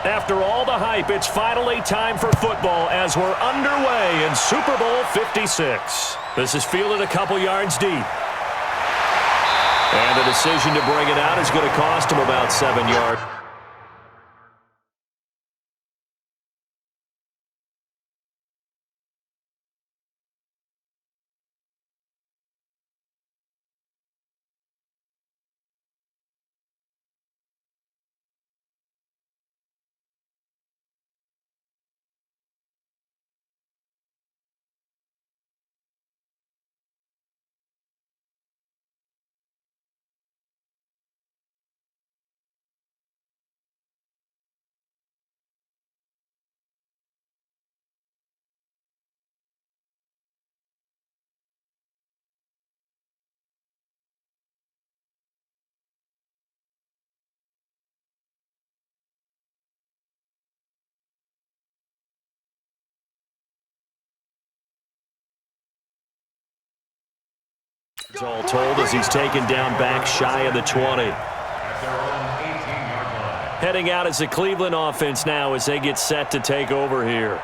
After all the hype, it's finally time for football as we're underway in Super Bowl 56. This is fielded a couple yards deep. And the decision to bring it out is going to cost him about 7 yards. It's all told as he's taken down back shy of the 20. Heading out as the Cleveland offense now as they get set to take over here.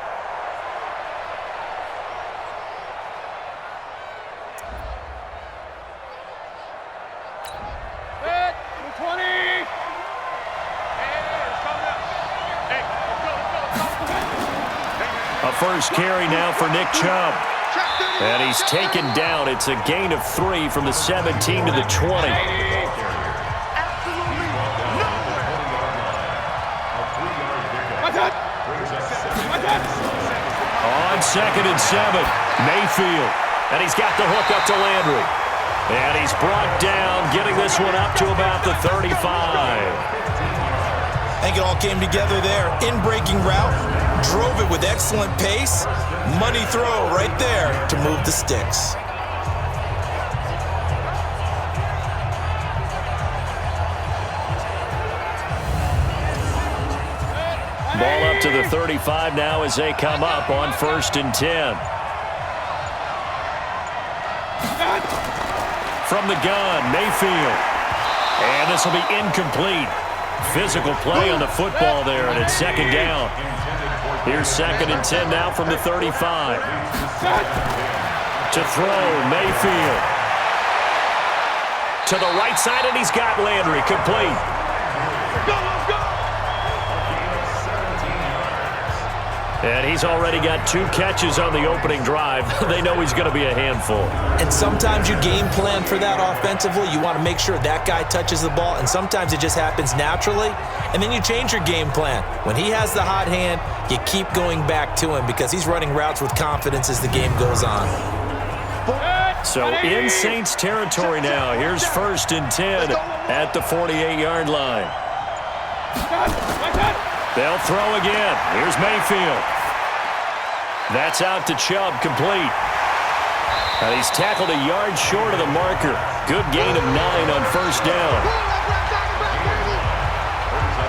A first carry now for Nick Chubb. And he's taken down. It's a gain of 3 from the 17 to the 20. On 2nd and 7, Mayfield. And he's got the hook up to Landry. And he's brought down, getting this one up to about the 35. I think it all came together there. In-breaking route, drove it with excellent pace. Money throw right there to move the sticks. Ball up to the 35 now as they come up on 1st and 10. From the gun, Mayfield. And this will be incomplete. Physical play on the football there, and it's 2nd down. Here's 2nd and 10 now from the 35. To throw, Mayfield. To the right side, and he's got Landry complete. And he's already got 2 catches on the opening drive. They know he's going to be a handful. And sometimes you game plan for that offensively. You want to make sure that guy touches the ball, and sometimes it just happens naturally. And then you change your game plan. When he has the hot hand, you keep going back to him because he's running routes with confidence as the game goes on. So in Saints territory now. Here's 1st and 10 at the 48-yard line. They'll throw again. Here's Mayfield. That's out to Chubb, complete. And he's tackled a yard short of the marker. Good gain of 9 on 1st down.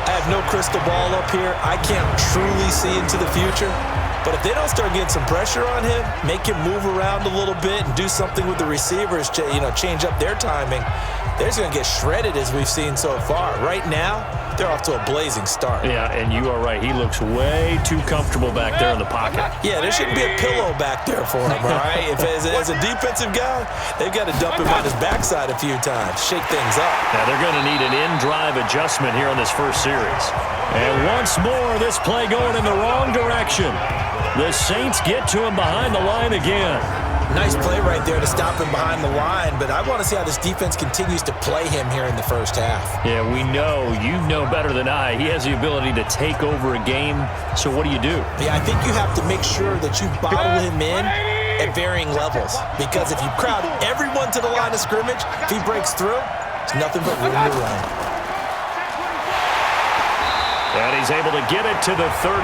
I have no crystal ball up here. I can't truly see into the future. But if they don't start getting some pressure on him, make him move around a little bit and do something with the receivers, change up their timing, they're just going to get shredded as we've seen so far. Right now, they're off to a blazing start. Yeah, and you are right. He looks way too comfortable back there in the pocket. Yeah, there shouldn't be a pillow back there for him, all right? If as a defensive guy, they've got to dump him on his backside a few times, shake things up. Now, they're going to need an in-drive adjustment here on this first series. And once more, this play going in the wrong direction. The Saints get to him behind the line again. Nice play right there to stop him behind the line, but I want to see how this defense continues to play him here in the first half. Yeah, we know. You know better than I. He has the ability to take over a game, so what do you do? Yeah, I think you have to make sure that you bottle him in at varying levels, because if you crowd everyone to the line of scrimmage, if he breaks through, it's nothing but room to run. And he's able to get it to the 33.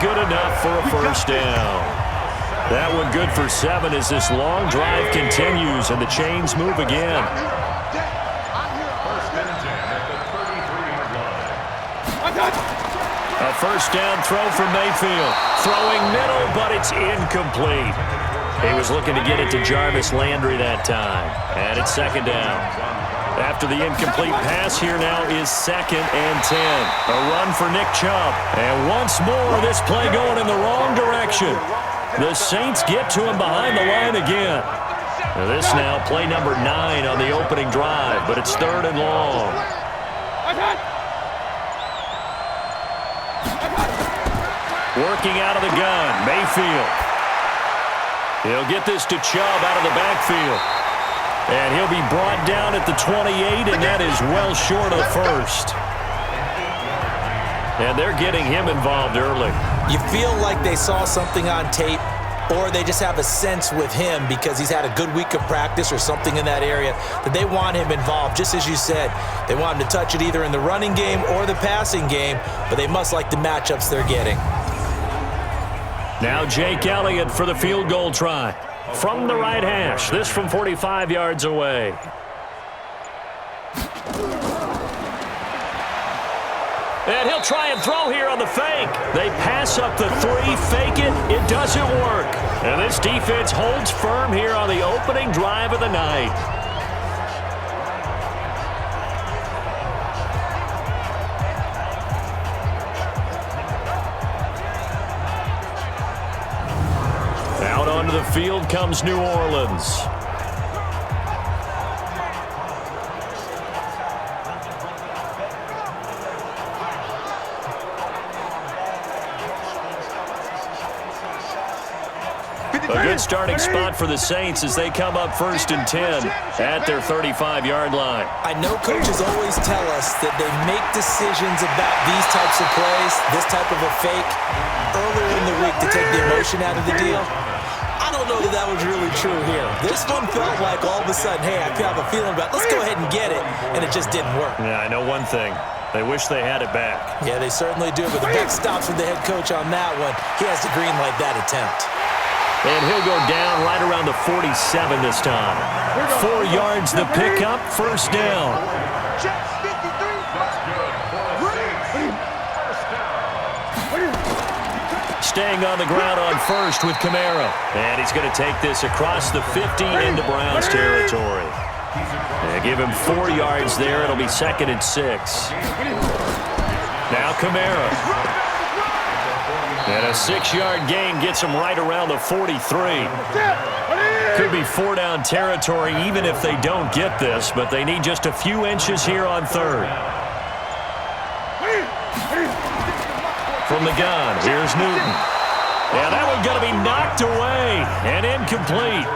Good enough for a first down. That one good for 7 as this long drive continues and the chains move again. A first down throw for Mayfield. Throwing middle, but it's incomplete. He was looking to get it to Jarvis Landry that time. And it's 2nd down. After the incomplete pass, here now is 2nd and 10. A run for Nick Chubb. And once more, this play going in the wrong direction. The Saints get to him behind the line again. Now this now play number 9 on the opening drive, but it's 3rd and long. Working out of the gun, Mayfield. He'll get this to Chubb out of the backfield. And he'll be brought down at the 28, and that is well short of the first. And they're getting him involved early. You feel like they saw something on tape, or they just have a sense with him because he's had a good week of practice or something in that area that they want him involved. Just as you said, they want him to touch it either in the running game or the passing game, but they must like the matchups they're getting. Now Jake Elliott for the field goal try. From the right hash, this from 45 yards away. And he'll try and throw here on the fake. They pass up the 3, fake it, it doesn't work. And this defense holds firm here on the opening drive of the night. Out onto the field comes New Orleans. A good starting spot for the Saints as they come up 1st and 10 at their 35-yard line. I know coaches always tell us that they make decisions about these types of plays, this type of a fake, earlier in the week to take the emotion out of the deal. I don't know that that was really true here. This one felt like all of a sudden, hey, I have a feeling about, let's go ahead and get it, and it just didn't work. Yeah, I know one thing. They wish they had it back. Yeah, they certainly do, but the buck stops with the head coach on that one. He has to green light that attempt. And he'll go down right around the 47 this time. 4 yards the pickup, 1st down. Staying on the ground on 1st with Kamara. And he's going to take this across the 50 into Browns territory. And give him 4 yards there. It'll be 2nd and 6. Now Kamara. And a 6-yard gain gets him right around the 43. Could be 4-down territory even if they don't get this, but they need just a few inches here on 3rd. From the gun, here's Newton. Yeah, that one's going to be knocked away and incomplete.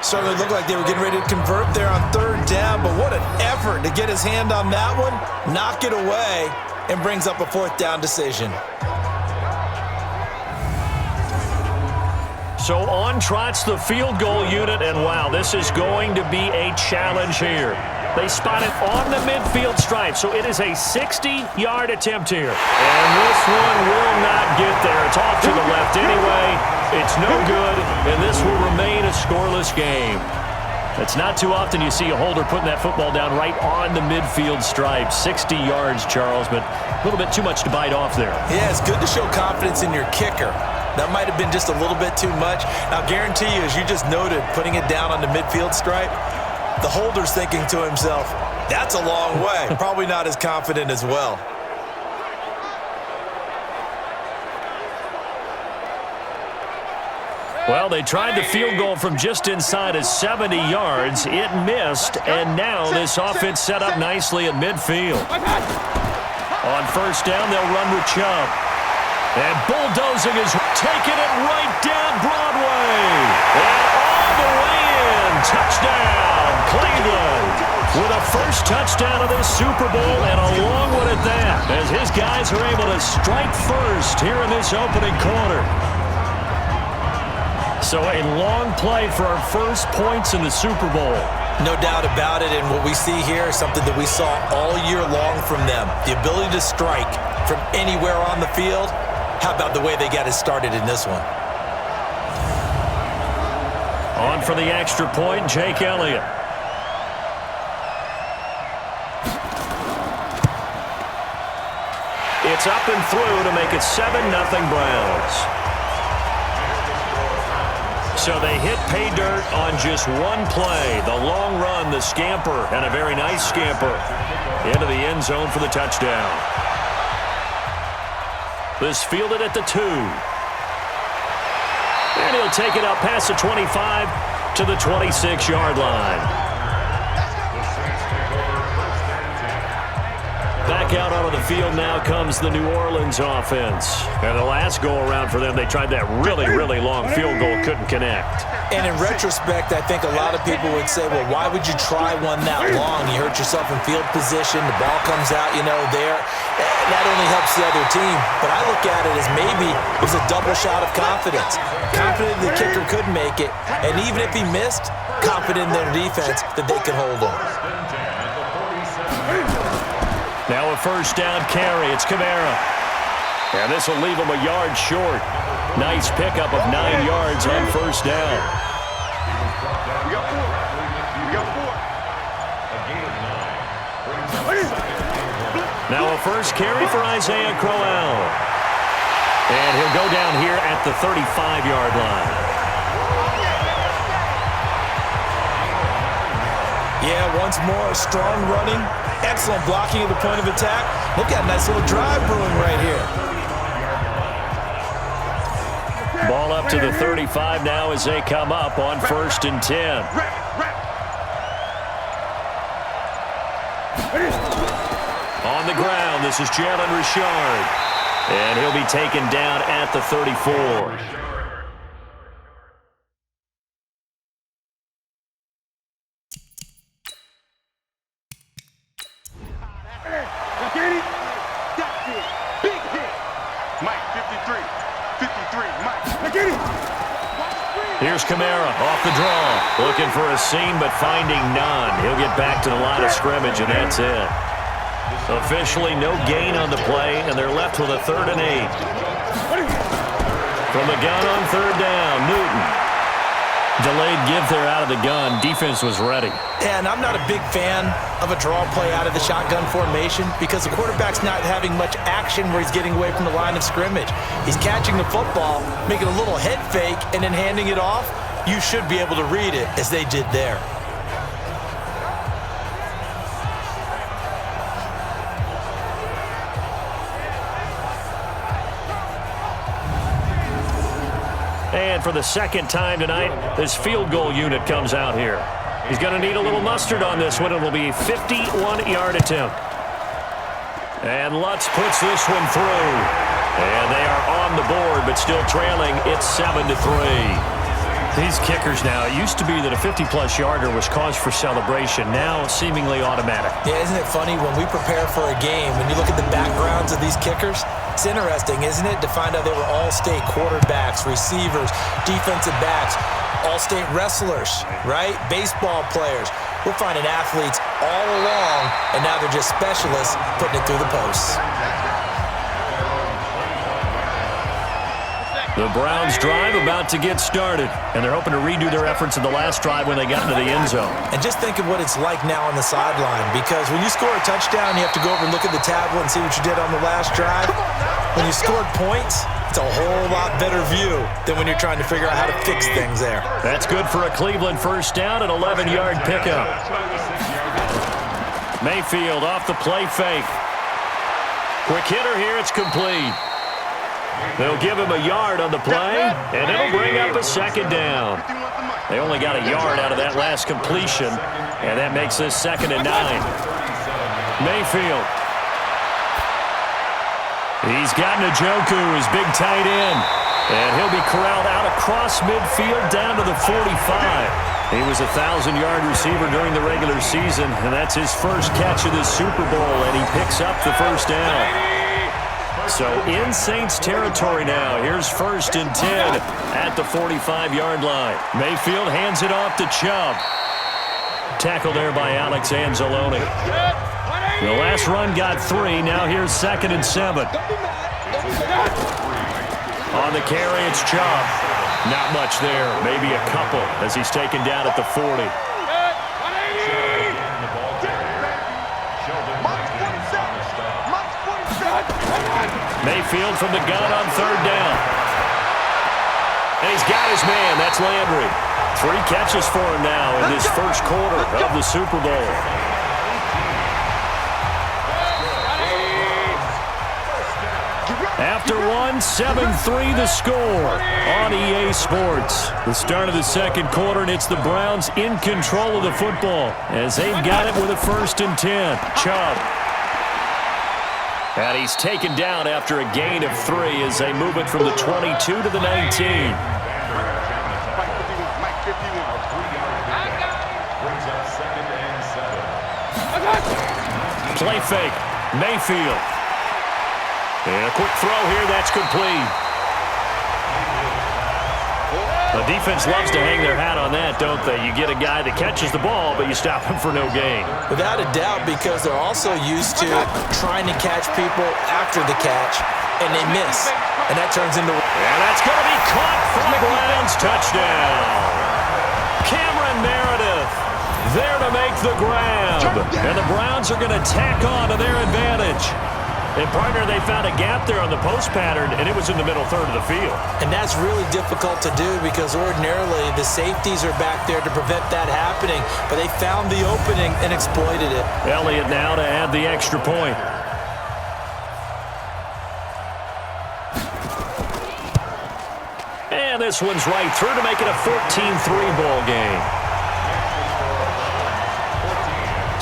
Certainly looked like they were getting ready to convert there on 3rd down, but what an effort to get his hand on that one, knock it away, and brings up a 4th down decision. So on trots the field goal unit, and wow, this is going to be a challenge here. They spot it on the midfield stripe, so it is a 60-yard attempt here. And this one will not get there. It's off to the left anyway. It's no good, and this will remain a scoreless game. It's not too often you see a holder putting that football down right on the midfield stripe. 60 yards, Charles, but a little bit too much to bite off there. Yeah, it's good to show confidence in your kicker. That might have been just a little bit too much. Now, I guarantee you, as you just noted, putting it down on the midfield stripe, the holder's thinking to himself, that's a long way. Probably not as confident as well. Well, they tried the field goal from just inside of 70 yards. It missed, and now this offense set up nicely at midfield. On 1st down, they'll run with Chubb. And bulldozing is taking it right down Broadway. And all the way in. Touchdown, Cleveland. With a first touchdown of this Super Bowl, and a long one at that, as his guys are able to strike first here in this opening quarter. So a long play for our first points in the Super Bowl. No doubt about it, and what we see here is something that we saw all year long from them. The ability to strike from anywhere on the field. How about the way they got it started in this one? On for the extra point, Jake Elliott. It's up and through to make it 7-0 Browns. So they hit pay dirt on just one play. The long run, the scamper, and a very nice scamper into the end zone for the touchdown. This fielded at the 2. And he'll take it up past the 25 to the 26-yard line. Back out onto the field now comes the New Orleans offense. And the last go-around for them, they tried that really, really long field goal, couldn't connect. And in retrospect, I think a lot of people would say, well, why would you try one that long? You hurt yourself in field position. The ball comes out, there. That only helps the other team. But I look at it as maybe it was a double shot of confidence. Confident the kicker could make it. And even if he missed, confident in their defense that they could hold on. Now a first down carry. It's Kamara. And this will leave him a yard short. Nice pickup of 9 yards on first down. We got 4. Now a first carry for Isaiah Crowell. And he'll go down here at the 35-yard line. Yeah, once more, strong running. Excellent blocking at the point of attack. Look at a nice little drive brewing right here. Ball up to the 35 now as they come up on 1st and 10. On the ground, this is Jalen Richard. And he'll be taken down at the 34. Here's Kamara off the draw. Looking for a seam, but finding none. He'll get back to the line of scrimmage, and that's it. Officially no gain on the play, and they're left with a 3rd and 8. From the gun on 3rd down, Newton. Delayed give there out of the gun. Defense was ready. And I'm not a big fan of a draw play out of the shotgun formation because the quarterback's not having much action where he's getting away from the line of scrimmage. He's catching the football, making a little head fake, and then handing it off. You should be able to read it as they did there. And for the second time tonight, this field goal unit comes out here. He's going to need a little mustard on this one. It will be a 51-yard attempt. And Lutz puts this one through. And they are on the board, but still trailing. It's 7-3. These kickers now, it used to be that a 50-plus yarder was cause for celebration. Now, seemingly automatic. Yeah, isn't it funny when we prepare for a game, when you look at the backgrounds of these kickers, it's interesting, isn't it, to find out they were all-state quarterbacks, receivers, defensive backs, all-state wrestlers, right? Baseball players. We're finding athletes all along, and now they're just specialists putting it through the posts. The Browns drive about to get started, and they're hoping to redo their efforts in the last drive when they got into the end zone. And just think of what it's like now on the sideline, because when you score a touchdown, you have to go over and look at the tablet and see what you did on the last drive. When you scored points, it's a whole lot better view than when you're trying to figure out how to fix things there. That's good for a Cleveland first down, an 11-yard pickup. Mayfield off the play fake. Quick hitter here, it's complete. They'll give him a yard on the play, and it'll bring up a second down. They only got a yard out of that last completion, and that makes this 2nd and 9. Mayfield. He's got Njoku, his big tight end, and he'll be corralled out across midfield down to the 45. He was a 1,000-yard receiver during the regular season, and that's his first catch of this Super Bowl, and he picks up the first down. So in Saints territory now. Here's 1st and 10 at the 45-yard line. Mayfield hands it off to Chubb. Tackle there by Alex Anzalone. The last run got 3. Now here's 2nd and 7. On the carry, it's Chubb. Not much there. Maybe a couple as he's taken down at the 40. Mayfield from the gun on 3rd down. And he's got his man. That's Landry. 3 catches for him now in this first quarter of the Super Bowl. After 7-3 the score on EA Sports. The start of the second quarter, and it's the Browns in control of the football as they've got it with a 1st and 10. Chubb. And he's taken down after a gain of 3 as they move it from the 22 to the 19. Play fake. Mayfield. And a quick throw here. That's complete. The defense loves to hang their hat on that, don't they? You get a guy that catches the ball, but you stop him for no gain. Without a doubt, because they're also used to trying to catch people after the catch, and they miss. And that turns into... And that's going to be caught for the Browns. Touchdown. Cameron Meredith there to make the grab. And the Browns are going to tack on to their advantage. And, partner, they found a gap there on the post pattern, and it was in the middle third of the field. And that's really difficult to do because ordinarily the safeties are back there to prevent that happening. But they found the opening and exploited it. Elliott now to add the extra point. And this one's right through to make it a 14-3 ball game.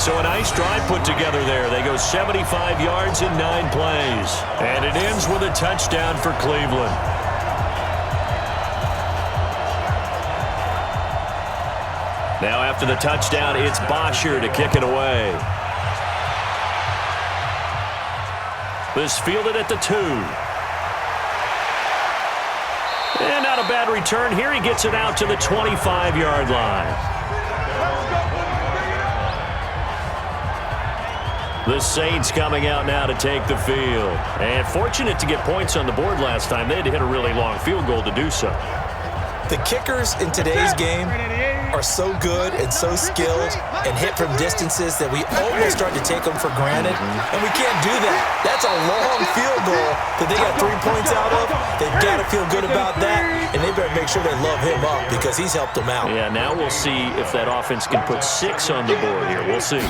So a nice drive put together there. They go 75 yards in 9 plays. And it ends with a touchdown for Cleveland. Now after the touchdown, it's Bosher to kick it away. This fielded at the 2. And not a bad return here. He gets it out to the 25-yard line. The Saints coming out now to take the field. And fortunate to get points on the board last time. They had to hit a really long field goal to do so. The kickers in today's game are so good and so skilled and hit from distances that we almost start to take them for granted. And we can't do that. That's a long field goal that they got 3 points out of. They've got to feel good about that. And they better make sure they love him up because he's helped them out. Yeah, now we'll see if that offense can put 6 on the board here. We'll see.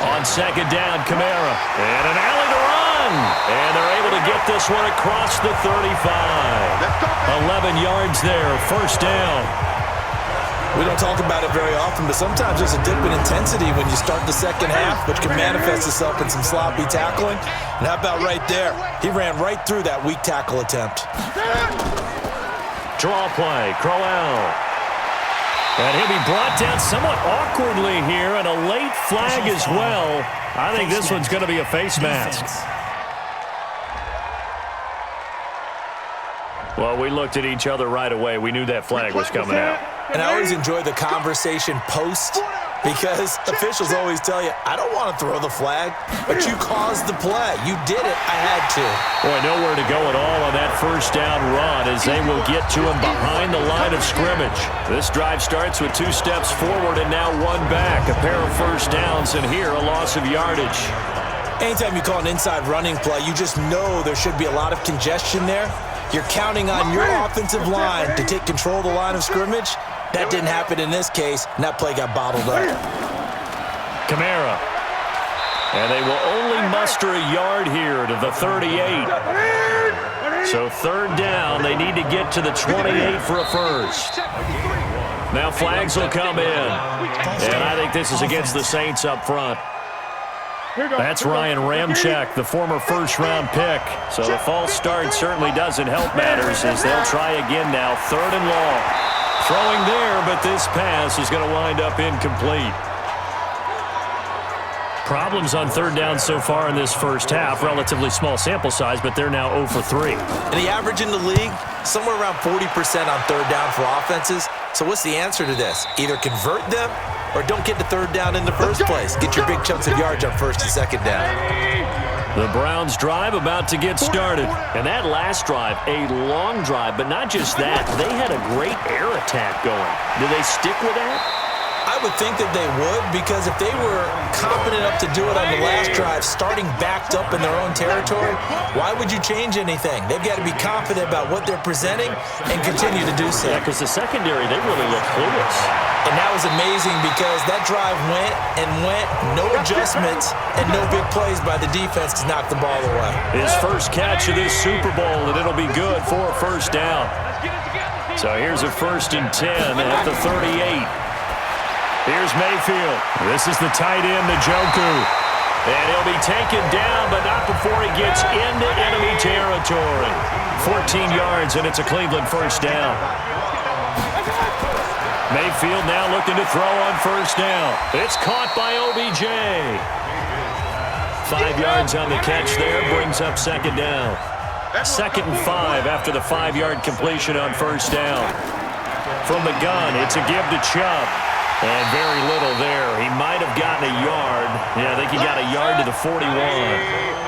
On second down, Kamara. And an alley to run. And they're able to get this one across the 35. 11 yards there, 1st down. We don't talk about it very often, but sometimes there's a dip in intensity when you start the second half, which can manifest itself in some sloppy tackling. And how about right there? He ran right through that weak tackle attempt. Draw play, Crowell. And he'll be brought down somewhat awkwardly here, and a late flag as well. I think this one's going to be a face mask. Well, we looked at each other right away. We knew that flag was coming out. And I always enjoy the conversation post because officials always tell you, I don't want to throw the flag, but you caused the play. You did it. I had to. Boy, nowhere to go at all on that 1st down run as they will get to him behind the line of scrimmage. This drive starts with 2 steps forward and now 1 back. A pair of 1st downs, and here a loss of yardage. Anytime you call an inside running play, you just know there should be a lot of congestion there. You're counting on your offensive line to take control of the line of scrimmage. That didn't happen in this case, and that play got bottled up. Kamara. And they will only muster a yard here to the 38. So 3rd down, they need to get to the 28 for a 1st. Now flags will come in. And I think this is against the Saints up front. That's Ryan Ramczyk, the former 1st-round pick. So the false start certainly doesn't help matters as they'll try again now. 3rd and long. Throwing there, but this pass is going to wind up incomplete. Problems on 3rd down so far in this first half. Relatively small sample size, but they're now 0 for 3. And the average in the league, somewhere around 40% on 3rd down for offenses. So what's the answer to this? Either convert them or don't get the 3rd down in the first place. Get your big chunks of yards on 1st and 2nd down. The Browns drive about to get started. And that last drive, a long drive, but not just that. They had a great air attack going. Do they stick with that? I would think that they would, because if they were competent enough to do it on the last drive, starting backed up in their own territory, why would you change anything? They've got to be confident about what they're presenting and continue to do so. Yeah, because the secondary, they really look clueless. And that was amazing because that drive went and went, no adjustments, and no big plays by the defense to knock the ball away. His first catch of this Super Bowl, and it'll be good for a first down. So here's a 1st and 10 at the 38. Here's Mayfield. This is the tight end, Njoku. And he'll be taken down, but not before he gets into enemy territory. 14 yards, and it's a Cleveland first down. Mayfield now looking to throw on first down. It's caught by OBJ. 5 yards on the catch there, brings up second down. 2nd and 5 after the 5-yard completion on first down. From the gun, it's a give to Chubb. And very little there. He might have gotten a yard. Yeah, I think he got a yard to the 41.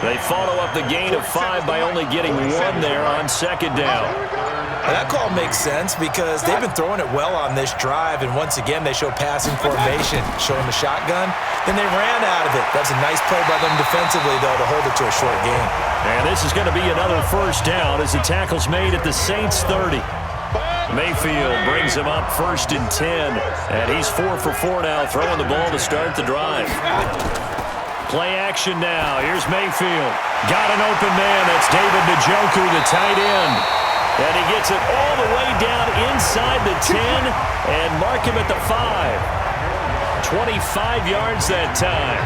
They follow up the gain of 5 by only getting 1 there on second down. Well, that call makes sense because they've been throwing it well on this drive, and once again they show passing formation, showing the shotgun. Then they ran out of it. That's a nice play by them defensively, though, to hold it to a short game. And this is going to be another first down as the tackle's made at the Saints 30. Mayfield brings him up 1st and 10, and he's 4 for 4 now, throwing the ball to start the drive. Play action now. Here's Mayfield. Got an open man. That's David Njoku, the tight end. And he gets it all the way down inside the 10 and mark him at the 5. 25 yards that time.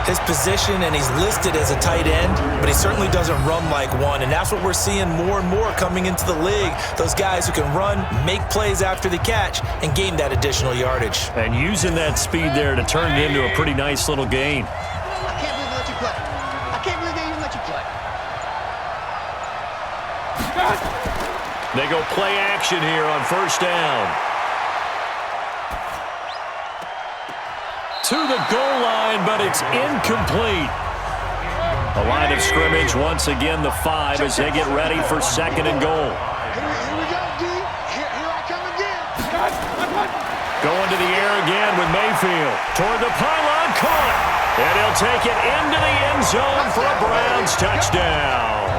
His position, and he's listed as a tight end, but he certainly doesn't run like one, and that's what we're seeing more and more coming into the league. Those guys who can run, make plays after the catch, and gain that additional yardage. And using that speed there to turn it into a pretty nice little gain. I can't believe they let you play. I can't believe they even let you play. They go play action here on first down. To the goal line, but it's incomplete. A line of scrimmage, once again, the 5 as they get ready for 2nd and goal. Here we go, D. Here I come again. Going to the air again with Mayfield. Toward the pylon, caught. And he'll take it into the end zone for a Browns touchdown.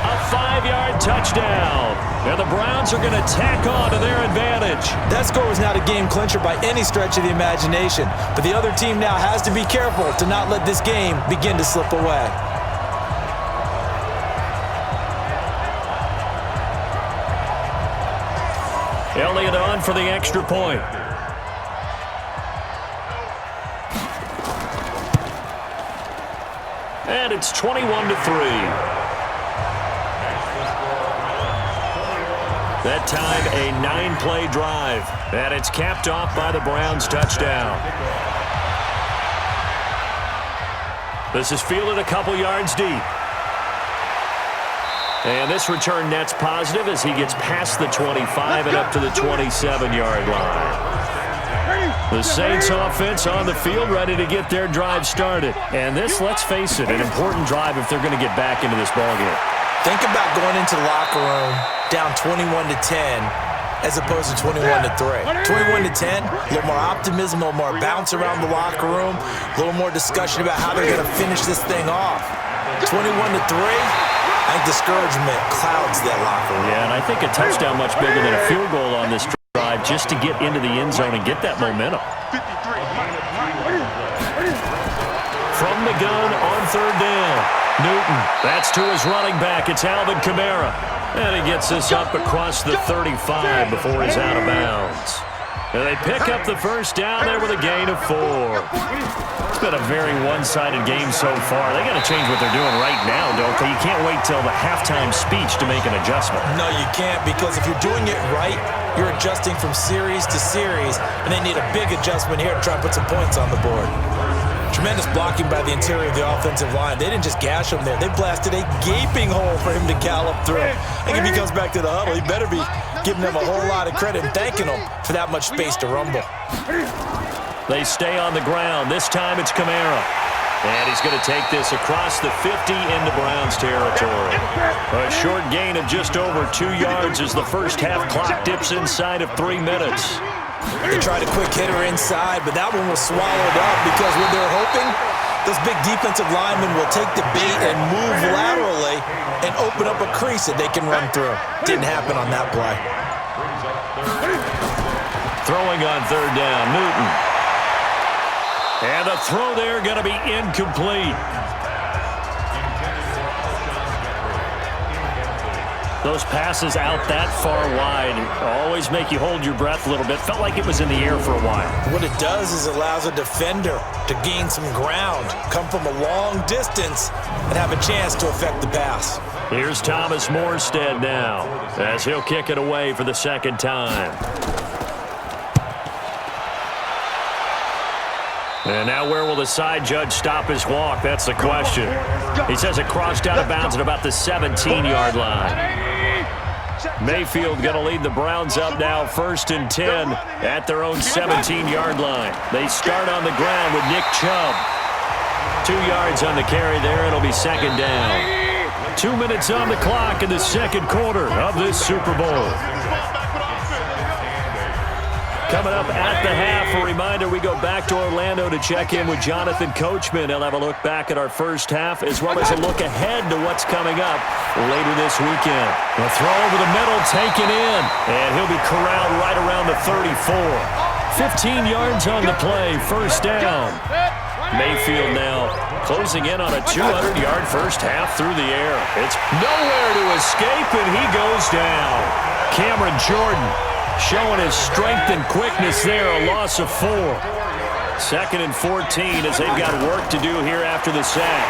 A 5-yard touchdown. And the Browns are going to tack on to their advantage. That score was not a game clincher by any stretch of the imagination, but the other team now has to be careful to not let this game begin to slip away. Elliott on for the extra point. And it's 21-3. That time, a 9-play drive. And it's capped off by the Browns touchdown. This is fielded a couple yards deep. And this return net's positive as he gets past the 25 and up to the 27-yard line. The Saints offense on the field ready to get their drive started. And this, let's face it, an important drive if they're going to get back into this ballgame. Think about going into the locker room down 21-10 as opposed to 21-3. 21-10, a little more optimism, a little more bounce around the locker room, a little more discussion about how they're going to finish this thing off. 21-3, I think discouragement clouds that locker room. Yeah, and I think a touchdown much bigger than a field goal on this drive just to get into the end zone and get that momentum. From the gun on 3rd down. Newton, that's to his running back. It's Alvin Kamara. And he gets this up across the 35 before he's out of bounds. And they pick up the first down there with a gain of 4. It's been a very one-sided game so far. They got to change what they're doing right now, don't they? You can't wait till the halftime speech to make an adjustment. No, you can't, because if you're doing it right, you're adjusting from series to series, and they need a big adjustment here to try and put some points on the board. Tremendous blocking by the interior of the offensive line. They didn't just gash him there. They blasted a gaping hole for him to gallop through. I think if he comes back to the huddle, he better be giving them a whole lot of credit and thanking them for that much space to rumble. They stay on the ground. This time it's Kamara. And he's going to take this across the 50 into Browns territory. A short gain of just over 2 yards as the first half clock dips inside of 3 minutes. They tried a quick hitter inside, but that one was swallowed up because what they're hoping, those big defensive linemen will take the bait and move laterally and open up a crease that they can run through. Didn't happen on that play. Throwing on third down, Newton. And the throw there going to be incomplete. Those passes out that far wide always make you hold your breath a little bit. Felt like it was in the air for a while. What it does is it allows a defender to gain some ground, come from a long distance, and have a chance to affect the pass. Here's Thomas Morstead now as he'll kick it away for the second time. And now where will the side judge stop his walk? That's the question. He says it crossed out of bounds at about the 17-yard line. Mayfield going to lead the Browns up now, 1st and 10 at their own 17-yard line. They start on the ground with Nick Chubb. 2 yards on the carry there. It'll be second down. 2 minutes on the clock in the second quarter of this Super Bowl. Coming up at the half, a reminder, we go back to Orlando to check in with Jonathan Coachman. He'll have a look back at our first half as well as a look ahead to what's coming up later this weekend. The throw over the middle taken in, and he'll be corralled right around the 34. 15 yards on the play, first down. Mayfield now closing in on a 200-yard first half through the air. It's nowhere to escape, and he goes down. Cameron Jordan showing his strength and quickness there, a loss of 4. 2nd and 14 as they've got work to do here after the sack.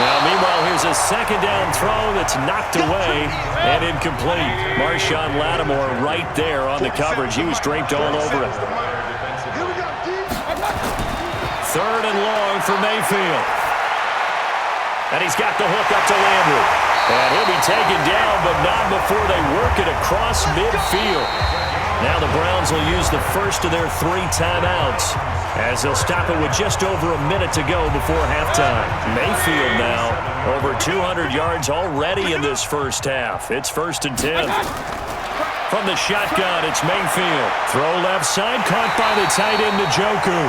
Now, meanwhile, here's a second down throw that's knocked away and incomplete. Marshawn Lattimore right there on the coverage. He was draped all over it. 3rd and long for Mayfield. And he's got the hook up to Landry. And he'll be taken down, but not before they work it across midfield. Now the Browns will use the first of their 3 timeouts as they'll stop it with just over a minute to go before halftime. Mayfield now over 200 yards already in this first half. It's 1st and 10. From the shotgun, it's Mayfield. Throw left side, caught by the tight end Njoku.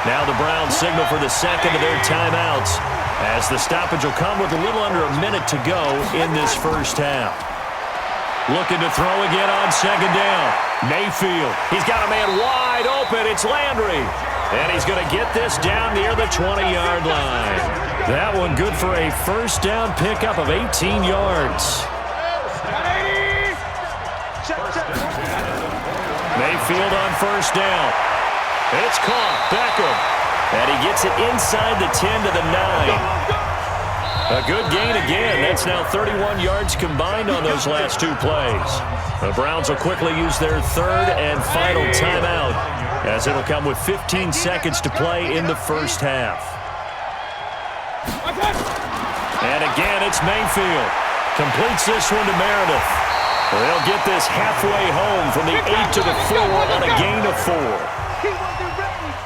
Now the Browns signal for the second of their timeouts, as the stoppage will come with a little under a minute to go in this first half. Looking to throw again on second down. Mayfield, he's got a man wide open. It's Landry. And he's going to get this down near the 20-yard line. That one good for a first down pickup of 18 yards. Mayfield on first down. It's caught. Beckham. And he gets it inside the 10 to the 9. A good gain again. That's now 31 yards combined on those last 2 plays. The Browns will quickly use their 3rd and final timeout, as it'll come with 15 seconds to play in the first half. And again, it's Mayfield. Completes this one to Meredith. They'll get this halfway home from the 8 to the 4 on a gain of 4.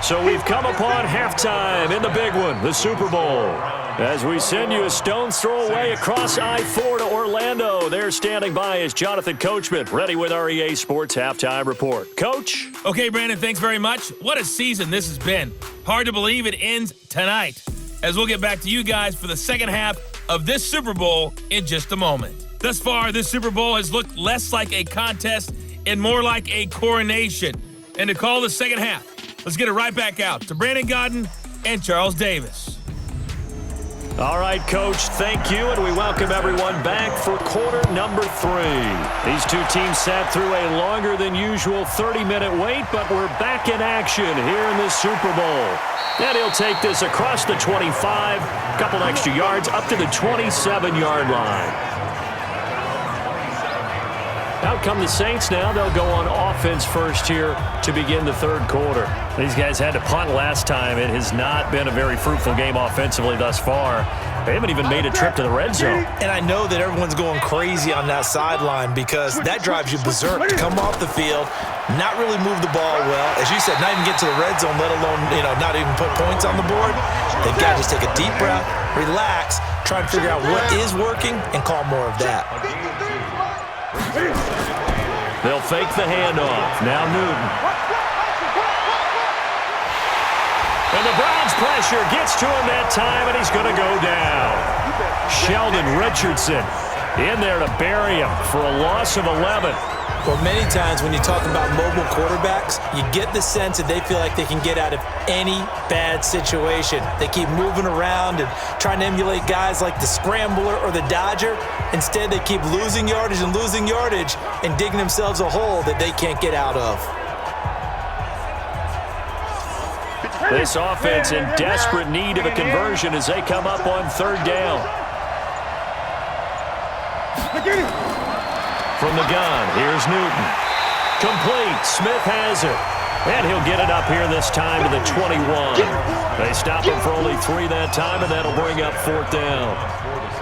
So we've come upon halftime in the big one, the Super Bowl. As we send you a stone's throw away across I-4 to Orlando. There standing by is Jonathan Coachman, ready with our EA Sports Halftime Report. Coach? Okay, Brandon, thanks very much. What a season this has been. Hard to believe it ends tonight, as we'll get back to you guys for the second half of this Super Bowl in just a moment. Thus far, this Super Bowl has looked less like a contest and more like a coronation. And to call the second half, let's get it right back out to Brandon Godden and Charles Davis. All right, Coach, thank you, and we welcome everyone back for quarter number 3. These 2 teams sat through a longer than usual 30-minute wait, but we're back in action here in the Super Bowl. And he'll take this across the 25, a couple extra yards, up to the 27-yard line. Out come the Saints now. They'll go on offense first here to begin the 3rd quarter. These guys had to punt last time. It has not been a very fruitful game offensively thus far. They haven't even made a trip to the red zone. And I know that everyone's going crazy on that sideline because that drives you berserk to come off the field, not really move the ball well. As you said, not even get to the red zone, let alone, not even put points on the board. They've got to just take a deep breath, relax, try and figure out what is working, and call more of that. They'll fake the handoff. Now Newton. And the Browns pressure gets to him that time, and he's going to go down. Sheldon Richardson in there to bury him for a loss of 11. Well, many times when you talk about mobile quarterbacks, you get the sense that they feel like they can get out of any bad situation. They keep moving around and trying to emulate guys like the Scrambler or the Dodger. Instead, they keep losing yardage and digging themselves a hole that they can't get out of. This offense in desperate need of a conversion as they come up on third down. From the gun, here's Newton. Complete. Smith has it. And he'll get it up here this time to the 21. They stop him for only 3 that time, and that'll bring up fourth down.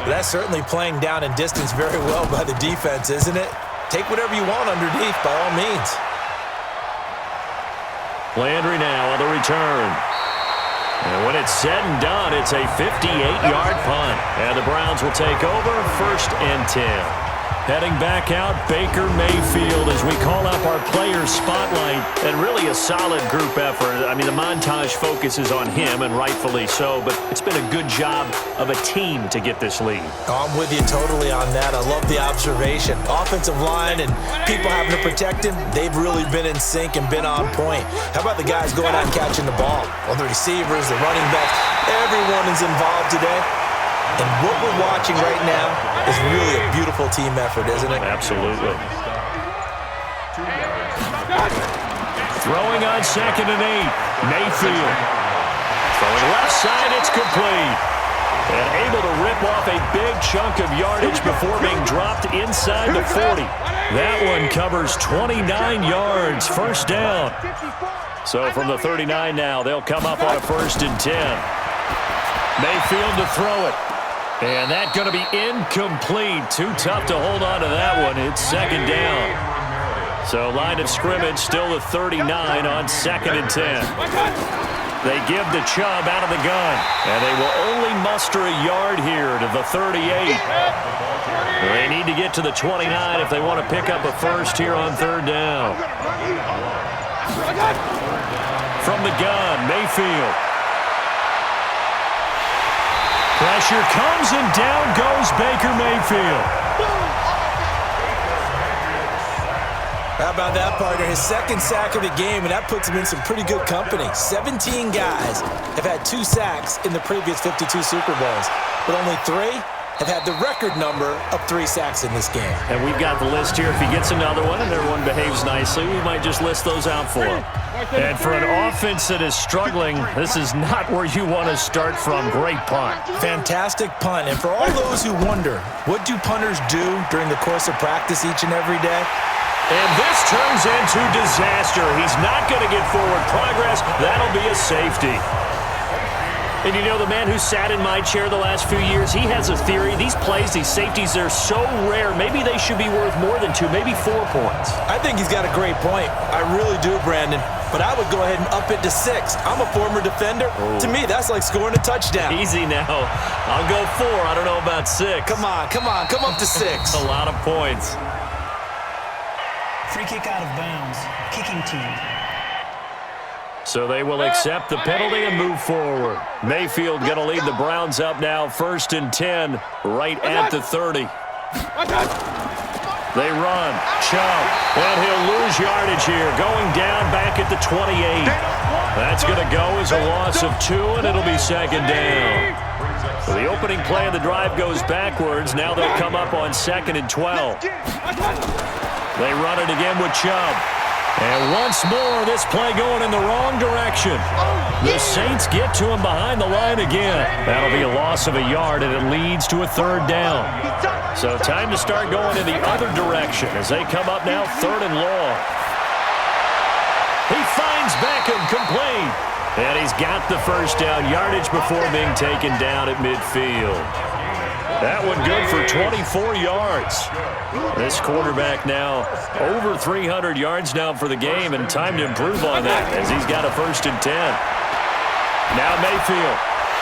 That's certainly playing down in distance very well by the defense, isn't it? Take whatever you want underneath, by all means. Landry now on the return. And when it's said and done, it's a 58-yard punt. And the Browns will take over, 1st and 10. Heading back out, Baker Mayfield as we call up our players' spotlight. And really a solid group effort. I mean, the montage focuses on him, and rightfully so, but it's been a good job of a team to get this lead. Oh, I'm with you totally on that. I love the observation. Offensive line and people having to protect him, they've really been in sync and been on point. How about the guys going out and catching the ball? Well, the receivers, the running backs, everyone is involved today. And what we're watching right now is really a beautiful team effort, isn't it? Absolutely. Throwing on 2nd and 8. Mayfield. Throwing left side, it's complete. And able to rip off a big chunk of yardage before being dropped inside the 40. That one covers 29 yards, 1st down. So from the 39 now, they'll come up on a 1st and 10. Mayfield to throw it. And that's going to be incomplete. Too tough to hold on to that one. It's 2nd down. So line of scrimmage still the 39 on 2nd and 10. They give to Chubb out of the gun. And they will only muster a yard here to the 38. They need to get to the 29 if they want to pick up a 1st here on 3rd down. From the gun, Mayfield. Pressure comes and down goes Baker Mayfield. How about that, partner? His 2nd sack of the game, and that puts him in some pretty good company. 17 guys have had 2 sacks in the previous 52 Super Bowls, but only 3 have had the record number of 3 sacks in this game. And we've got the list here. If he gets another one and everyone behaves nicely, we might just list those out for him. And for an offense that is struggling, this is not where you want to start from. Great punt. Fantastic punt. And for all those who wonder, what do punters do during the course of practice each and every day? And this turns into disaster. He's not going to get forward progress. That'll be a safety. And you know, the man who sat in my chair the last few years, he has a theory. These plays, these safeties, they're so rare. Maybe they should be worth more than 2, maybe 4 points. I think he's got a great point. I really do, Brandon. But I would go ahead and up it to 6. I'm a former defender. Ooh. To me, that's like scoring a touchdown. Easy now. I'll go 4. I don't know about 6. Come on. Come up to 6. A lot of points. Free kick out of bounds. Kicking team. So they will accept the penalty and move forward. Mayfield going to lead the Browns up now, 1st and 10, right at the 30. They run. Chubb. And he'll lose yardage here. Going down back at the 28. That's going to go as a loss of 2, and it'll be 2nd down. So the opening play of the drive goes backwards. Now they'll come up on 2nd and 12. They run it again with Chubb. And once more, this play going in the wrong direction. The Saints get to him behind the line again. That'll be a loss of a yard, and it leads to a 3rd down. So time to start going in the other direction as they come up now 3rd and long. He finds Beckham complete. And he's got the 1st down yardage before being taken down at midfield. That one good for 24 yards. This quarterback now over 300 yards now for the game, and time to improve on that as he's got a 1st and 10. Now Mayfield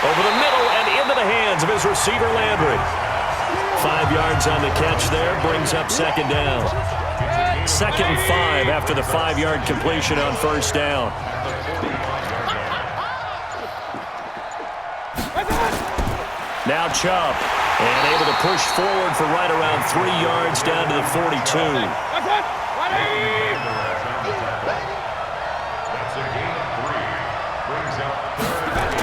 over the middle and into the hands of his receiver Landry. 5 yards on the catch there, brings up 2nd down. 2nd and 5 after the 5-yard completion on first down. Now Chubb, and able to push forward for right around 3 yards down to the 42. That's a gain of 3. Brings up 3rd.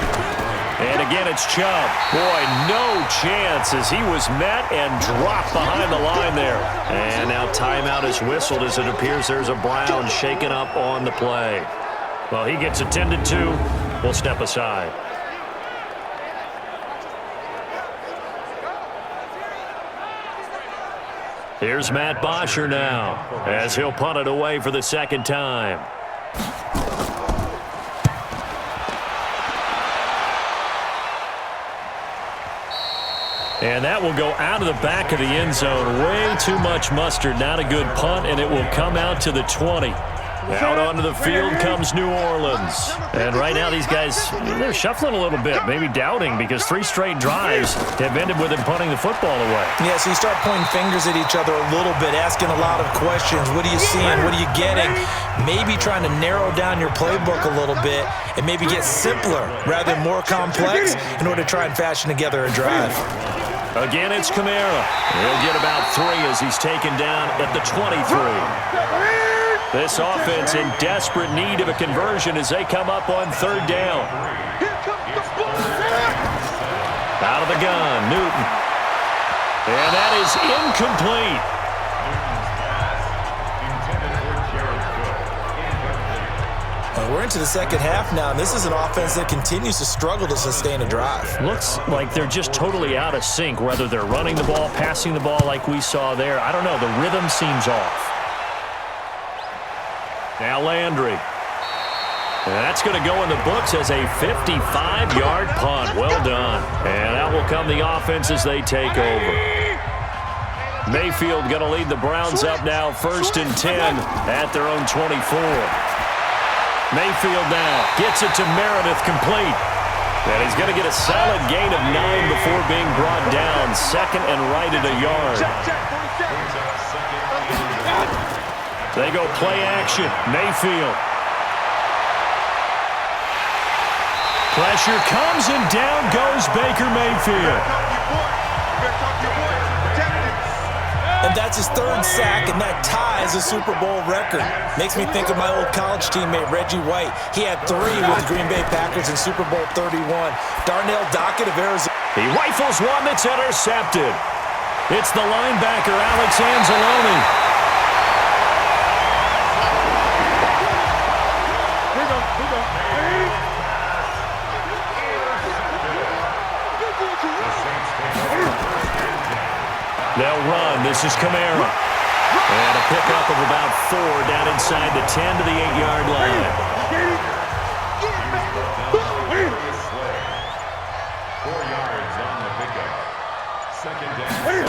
And again, it's Chubb. Boy, no chance as he was met and dropped behind the line there. And now timeout is whistled as it appears there's a Brown shaken up on the play. Well, he gets attended to. We'll step aside. Here's Matt Bosher now as he'll punt it away for the 2nd time. And that will go out of the back of the end zone. Way too much mustard. Not a good punt, and it will come out to the 20. Out onto the field comes New Orleans. And right now these guys, they're shuffling a little bit, maybe doubting, because 3 straight drives have ended with them punting the football away. Yeah, so you start pointing fingers at each other a little bit, asking a lot of questions. What are you seeing? What are you getting? Maybe trying to narrow down your playbook a little bit and maybe get simpler rather than more complex in order to try and fashion together a drive. Again, it's Kamara. He'll get about 3 as he's taken down at the 23. This offense in desperate need of a conversion as they come up on 3rd down. Out of the gun, Newton. And that is incomplete. We're into the 2nd half now, and this is an offense that continues to struggle to sustain a drive. Looks like they're just totally out of sync, whether they're running the ball, passing the ball like we saw there. I don't know. The rhythm seems off. Now Landry. And that's going to go in the books as a 55-yard punt. Well done. And out will come the offense as they take over. Mayfield going to lead the Browns up now 1st and 10 at their own 24. Mayfield now gets it to Meredith complete. And he's going to get a solid gain of 9 before being brought down. 2nd and right at a yard. They go play action. Mayfield. Pressure comes and down goes Baker Mayfield. And that's his 3rd sack, and that ties a Super Bowl record. Makes me think of my old college teammate, Reggie White. He had 3 with the Green Bay Packers in Super Bowl 31. Darnell Dockett of Arizona. He rifles one that's intercepted. It's the linebacker, Alex Anzalone. They'll run. This is Kamara. And a pickup of about 4 down inside the 10 to the 8-yard line. 4 yards on the pickup. 2nd down.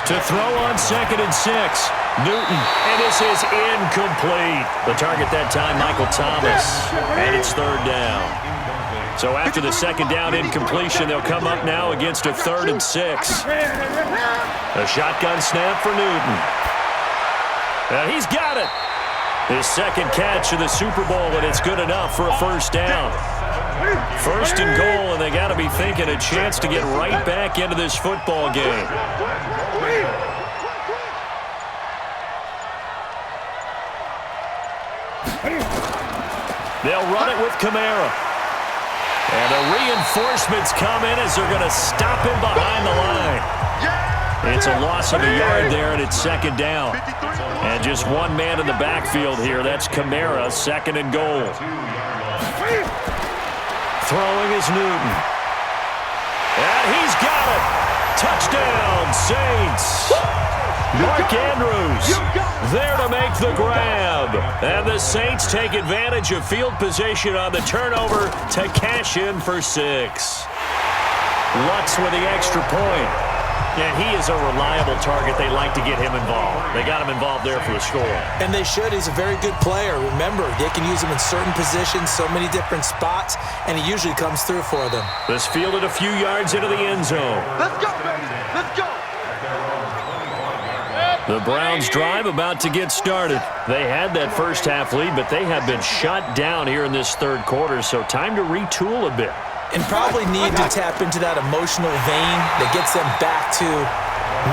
To throw on 2nd and 6. Newton. And this is incomplete. The target that time, Michael Thomas. And it's 3rd down. So after the 2nd down incompletion, they'll come up now against a 3rd and 6. A shotgun snap for Newton. He's got it. His 2nd catch of the Super Bowl, and it's good enough for a 1st down. 1st and goal, and they got to be thinking a chance to get right back into this football game. They'll run it with Kamara. And the reinforcements come in as they're going to stop him behind the line. It's a loss of a yard there, and it's 2nd down. And just one man in the backfield here. That's Kamara, 2nd and goal. Throwing is Newton. And he's got it. Touchdown, Saints. Mark Andrews there to make the grab. And the Saints take advantage of field position on the turnover to cash in for 6. Lutz with the extra point. Yeah, he is a reliable target. They like to get him involved. They got him involved there for the score. And they should. He's a very good player. Remember, they can use him in certain positions, so many different spots, and he usually comes through for them. This fielded a few yards into the end zone. Let's go, baby. Let's go. The Browns drive about to get started. They had that first half lead, but they have been shut down here in this third quarter, so time to retool a bit. And probably need to tap into that emotional vein that gets them back to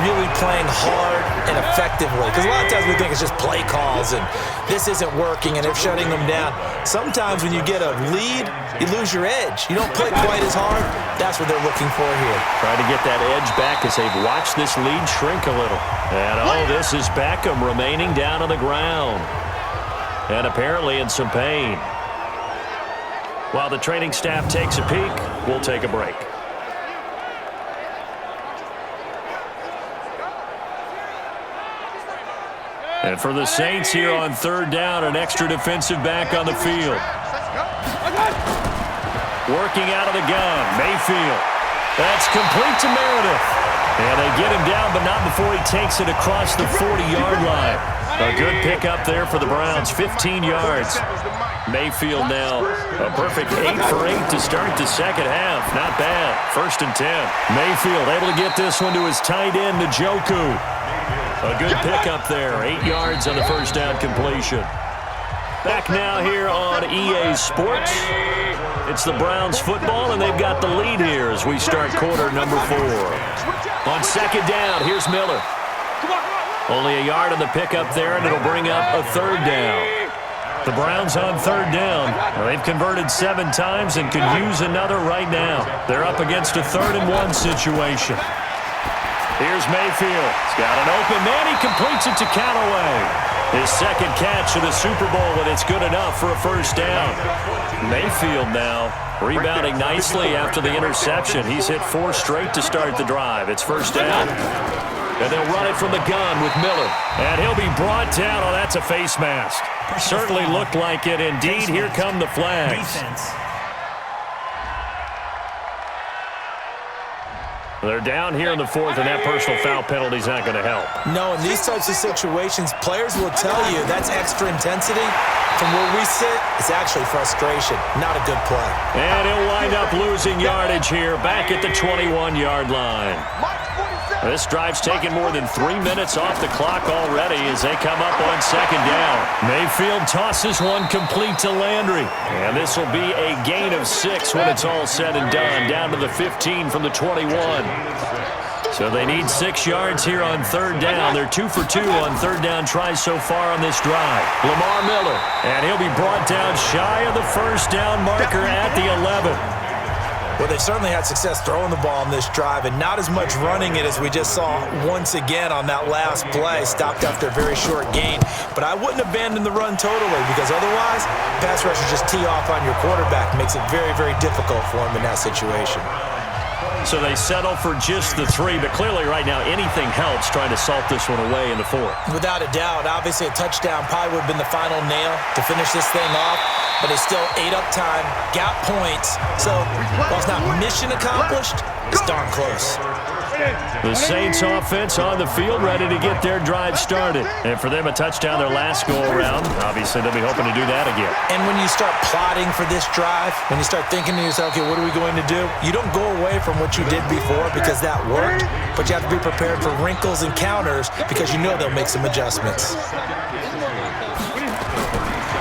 really playing hard and effectively. Because a lot of times we think it's just play calls and this isn't working and they're shutting them down. Sometimes when you get a lead, you lose your edge. You don't play quite as hard. That's what they're looking for here. Trying to get that edge back as they've watched this lead shrink a little. And all this is Beckham remaining down on the ground. And apparently in some pain. While the training staff takes a peek, we'll take a break. And for the Saints here on third down, an extra defensive back on the field. Working out of the gun, Mayfield. That's complete to Meredith. And they get him down, but not before he takes it across the 40-yard line. A good pickup there for the Browns, 15 yards. Mayfield now a perfect 8 for 8 to start the second half. Not bad. 1st and 10. Mayfield able to get this one to his tight end, Njoku. A good pickup there. 8 yards on the first down completion. Back now here on EA Sports. It's the Browns football, and they've got the lead here as we start quarter number 4. On second down, here's Miller. Only a yard on the pickup there, and it'll bring up a third down. The Browns on third down. They've converted 7 times and could use another right now. They're up against a 3rd and 1 situation. Here's Mayfield. He's got an open man. He completes it to Callaway. His second catch of the Super Bowl, and it's good enough for a first down. Mayfield now rebounding nicely after the interception. He's hit 4 straight to start the drive. It's first down. And they'll run it from the gun with Miller. And he'll be brought down. Oh, that's a face mask. Certainly looked like it. Indeed, here come the flags. They're down here in the 4th, and that personal foul penalty is not going to help. No, in these types of situations, players will tell you that's extra intensity. From where we sit, it's actually frustration. Not a good play. And he'll wind up losing yardage here, back at the 21-yard line. This drive's taken more than 3 minutes off the clock already as they come up on second down. Mayfield tosses one complete to Landry. And this will be a gain of 6 when it's all said and done, down to the 15 from the 21. So they need 6 yards here on third down. They're 2 for 2 on third down tries so far on this drive. Lamar Miller, and he'll be brought down shy of the first down marker at the 11. Well, they certainly had success throwing the ball on this drive and not as much running it as we just saw once again on that last play. Stopped after a very short gain. But I wouldn't abandon the run totally because otherwise, pass rushers just tee off on your quarterback. Makes it very, very difficult for him in that situation. So they settle for just the 3, but clearly right now anything helps trying to salt this one away in the 4th. Without a doubt, obviously a touchdown probably would have been the final nail to finish this thing off, but it's still 8 up time, got points, so while it's not mission accomplished, it's darn close. The Saints offense on the field ready to get their drive started. And for them, a touchdown their last go-around. Obviously, they'll be hoping to do that again. And when you start plotting for this drive, when you start thinking to yourself, okay, what are we going to do? You don't go away from what you did before because that worked, but you have to be prepared for wrinkles and counters because you know they'll make some adjustments.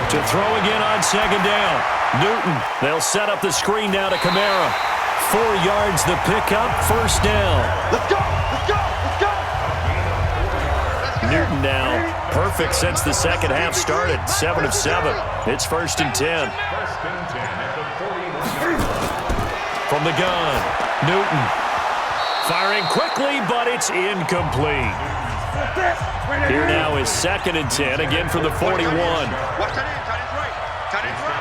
To throw again on second down. Newton, they'll set up the screen now to Kamara. 4 yards the pickup, first down. Let's go! Let's go! Let's go! Newton now perfect since the second half started. 7 of 7. It's 1st and 10. From the gun, Newton. Firing quickly, but it's incomplete. Here now is 2nd and 10, again from the 41. Watch that in, tight end's right.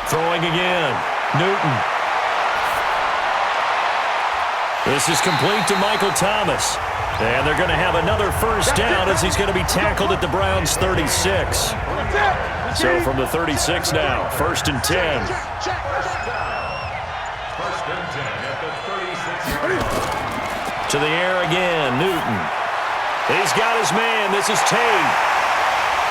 Throwing again. Newton. This is complete to Michael Thomas. And they're going to have another first down as he's going to be tackled at the Browns' 36. So from the 36 now, 1st and 10. To the air again, Newton. He's got his man. This is Tate.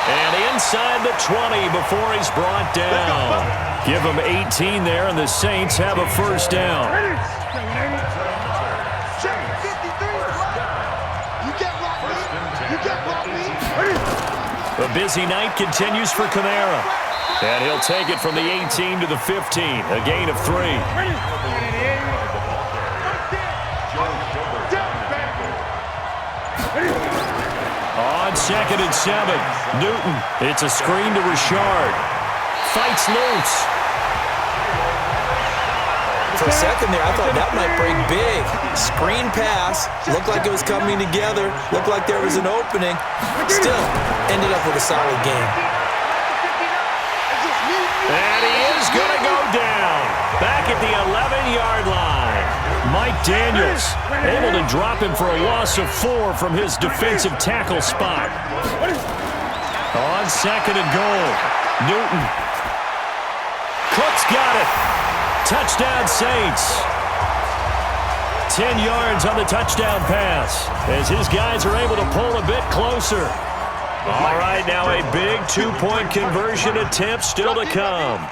And inside the 20 before he's brought down. Give him 18 there, and the Saints have a first down. You get blocked me. You get blocked me. The busy night continues for Kamara. And he'll take it from the 18 to the 15, a gain of 3. On 2nd and 7, Newton. It's a screen to Richard. Fights loose. For a second there, I thought that might break big. Screen pass. Looked like it was coming together. Looked like there was an opening. Still, ended up with a solid game. And he is going to go down. Back at the 11-yard line. Mike Daniels able to drop him for a loss of 4 from his defensive tackle spot. On 2nd and goal, Newton. Cook's got it. Touchdown Saints. 10 yards on the touchdown pass as his guys are able to pull a bit closer. All right, now a big 2-point conversion attempt still to come.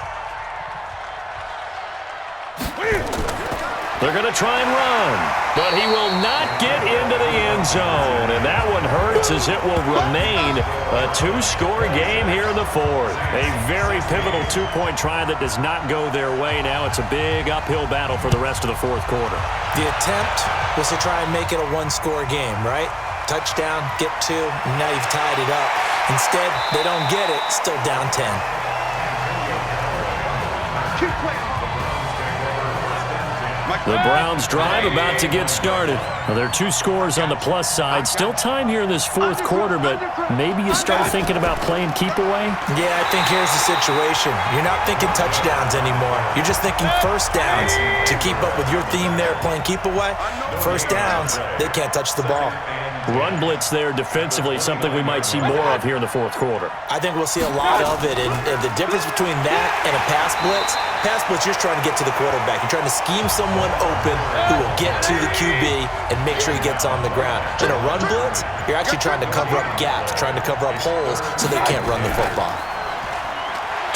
They're going to try and run, but he will not get into the end zone. And that one hurts as it will remain a 2-score game here in the 4th. A very pivotal 2-point try that does not go their way. Now it's a big uphill battle for the rest of the 4th quarter. The attempt was to try and make it a 1-score game, right? Touchdown, get 2, and now you've tied it up. Instead, they don't get it, still down 10. The Browns drive about to get started. Well, there are 2 scores on the plus side. Still time here in this 4th quarter, but maybe you start thinking about playing keep away? Yeah, I think here's the situation. You're not thinking touchdowns anymore. You're just thinking first downs. To keep up with your theme there, playing keep away, first downs, they can't touch the ball. Run blitz there defensively, something we might see more of here in the 4th quarter. I think we'll see a lot of it, and the difference between that and a pass blitz, you're just trying to get to the quarterback. You're trying to scheme someone open who will get to the QB and make sure he gets on the ground. In a run blitz, you're actually trying to cover up gaps, trying to cover up holes so they can't run the football.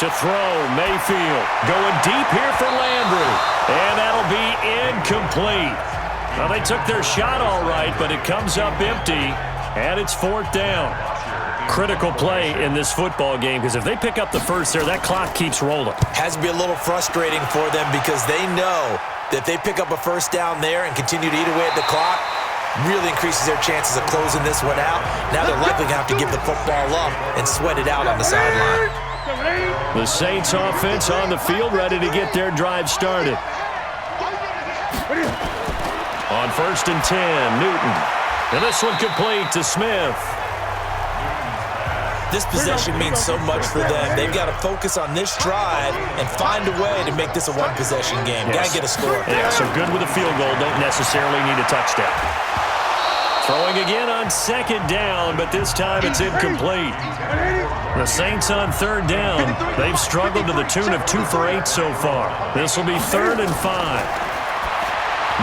To throw, Mayfield going deep here for Landry, and that'll be incomplete. Well, they took their shot all right, but it comes up empty, and it's 4th down. Critical play in this football game, because if they pick up the first there, that clock keeps rolling. Has to be a little frustrating for them because they know that if they pick up a first down there and continue to eat away at the clock, really increases their chances of closing this one out. Now they're likely going to have to give the football up and sweat it out on the sideline. The Saints offense on the field, ready to get their drive started. On 1st and 10, Newton. And this one complete to Smith. This possession means so much for them. They've got to focus on this drive and find a way to make this a one-possession game. Yes. Got to get a score. Yeah, so good with a field goal. Don't necessarily need a touchdown. Throwing again on 2nd down, but this time it's incomplete. The Saints on 3rd down. They've struggled to the tune of 2 for 8 so far. This will be 3rd and 5.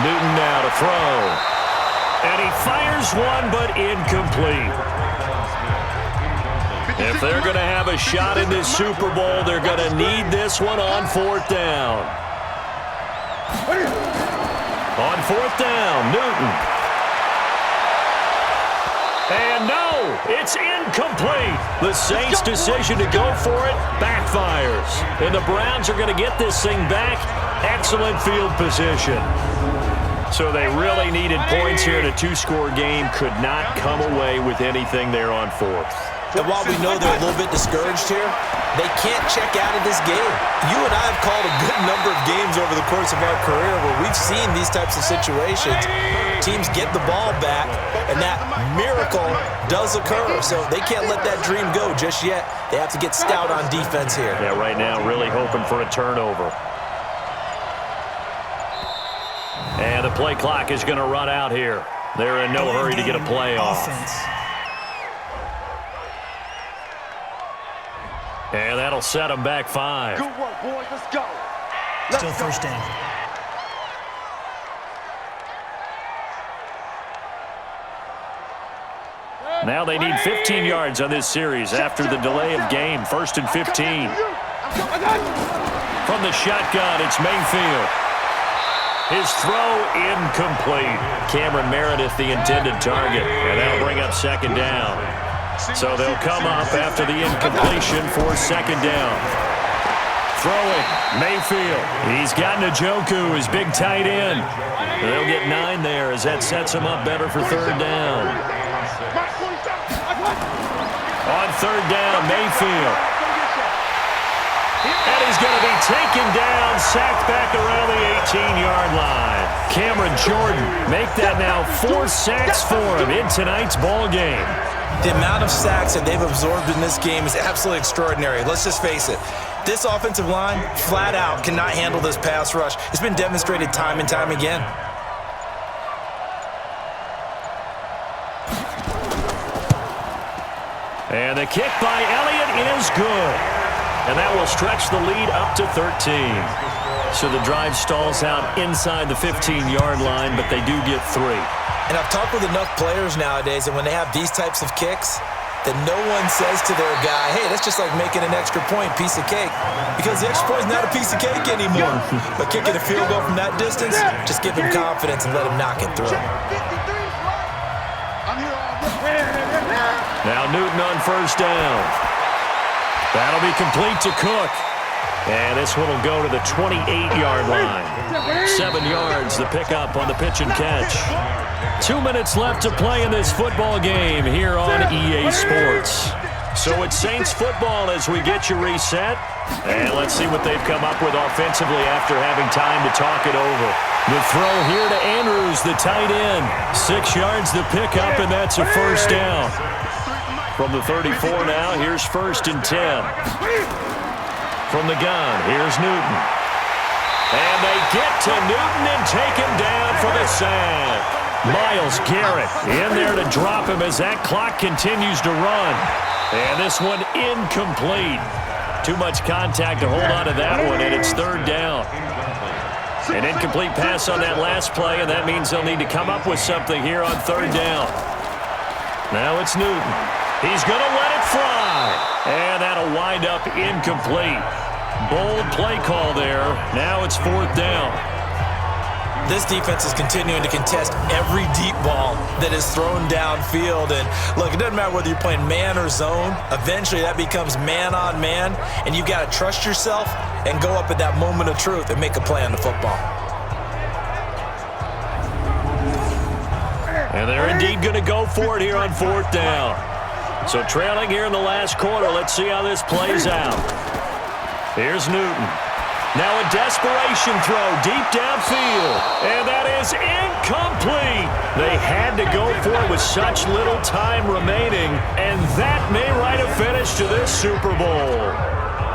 Newton now to throw. And he fires one, but incomplete. If they're going to have a shot in this Super Bowl, they're going to need this one on 4th down. On 4th down, Newton. And no, it's incomplete. The Saints' decision to go for it backfires. And the Browns are going to get this thing back. Excellent field position. So they really needed points here in a 2-score game. Could not come away with anything there on 4th. And while we know they're a little bit discouraged here, they can't check out of this game. You and I have called a good number of games over the course of our career where we've seen these types of situations. Teams get the ball back, and that miracle does occur. So they can't let that dream go just yet. They have to get stout on defense here. Yeah, right now really hoping for a turnover. And the play clock is going to run out here. They're in no hurry to get a play off. And that'll set them back 5. Good work, boys. Let's go. Still first down. Now they need 15 yards on this series after the delay of game. 1st and 15. From the shotgun, it's Mayfield. His throw incomplete. Cameron Meredith the intended target, and that'll bring up second down. So they'll come up after the incompletion for second down. Throwing, Mayfield. He's got Njoku, his big tight end. They'll get 9 there as that sets him up better for third down. On third down, Mayfield. And he's going to be taken down, sacked back around the 18-yard line. Cameron Jordan make that now 4 sacks for him in tonight's ball game. The amount of sacks that they've absorbed in this game is absolutely extraordinary. Let's just face it. This offensive line, flat out, cannot handle this pass rush. It's been demonstrated time and time again. And the kick by Elliott is good. And that will stretch the lead up to 13. So the drive stalls out inside the 15-yard line, but they do get 3. And I've talked with enough players nowadays, and when they have these types of kicks, that no one says to their guy, hey, that's just like making an extra point, piece of cake. Because the extra point is not a piece of cake anymore. But kicking a field goal from that distance, just give him confidence and let him knock it through. Now Newton on first down. That'll be complete to Cook. And this one will go to the 28-yard line. 7 yards, the pickup on the pitch and catch. 2 minutes left to play in this football game here on EA Sports. So it's Saints football as we get you reset. And let's see what they've come up with offensively after having time to talk it over. The throw here to Andrews, the tight end. 6 yards the pickup, and that's a first down. From the 34 now, here's 1st and 10. From the gun, here's Newton. And they get to Newton and take him down for the sack. Myles Garrett in there to drop him as that clock continues to run. And this one incomplete. Too much contact to hold on to that one, and it's third down. An incomplete pass on that last play, and that means they'll need to come up with something here on third down. Now it's Newton. He's going to let it fly. And that'll wind up incomplete. Bold play call there. Now it's fourth down. This defense is continuing to contest every deep ball that is thrown downfield. And look, it doesn't matter whether you're playing man or zone. Eventually that becomes man on man. And you've got to trust yourself and go up at that moment of truth and make a play on the football. And they're indeed going to go for it here on fourth down. So trailing here in the last quarter, let's see how this plays out. Here's Newton. Now a desperation throw deep downfield. And that is incomplete. They had to go for it with such little time remaining. And that may write a finish to this Super Bowl.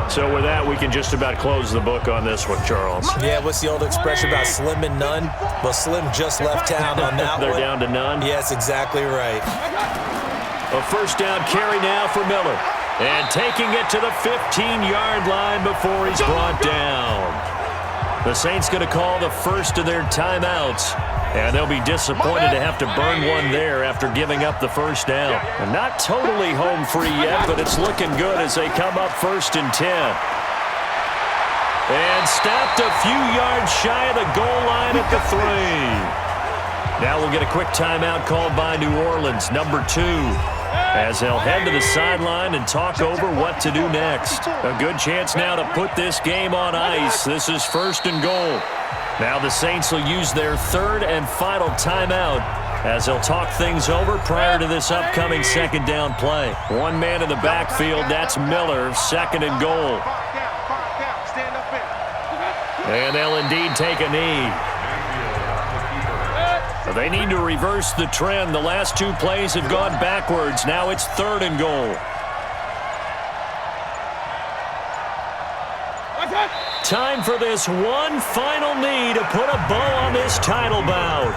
So with that, we can just about close the book on this one, Charles. Yeah, what's the old expression about slim and none? Well, Slim just left town on that They're one. down to none? Yes, exactly right. A first down carry now for Miller. And taking it to the 15-yard line before he's brought down. The Saints going to call the first of their timeouts. And they'll be disappointed to have to burn one there after giving up the first down. And not totally home free yet, but it's looking good as they come up 1st and 10. And stopped a few yards shy of the goal line at the 3. Now we'll get a quick timeout called by New Orleans, number 2. As they'll head to the sideline and talk over what to do next. A good chance now to put this game on ice. This is 1st and goal. Now the Saints will use their 3rd and final timeout as they'll talk things over prior to this upcoming 2nd down play. One man in the backfield, that's Miller, 2nd and goal. And they'll indeed take a knee. They need to reverse the trend. The last 2 plays have gone backwards. Now it's 3rd and goal. Time for this one final knee to put a bow on this title bout.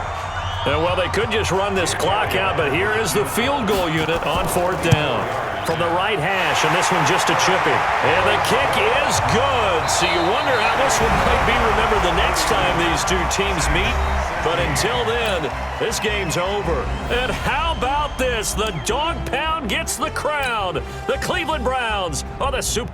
And well, they could just run this clock out, but here is the field goal unit on 4th down. From the right hash, and this one just a chippy. And the kick is good. So you wonder how this one might be remembered the next time these 2 teams meet. But until then, this game's over. And how about this? The dog pound gets the crown. The Cleveland Browns are the Super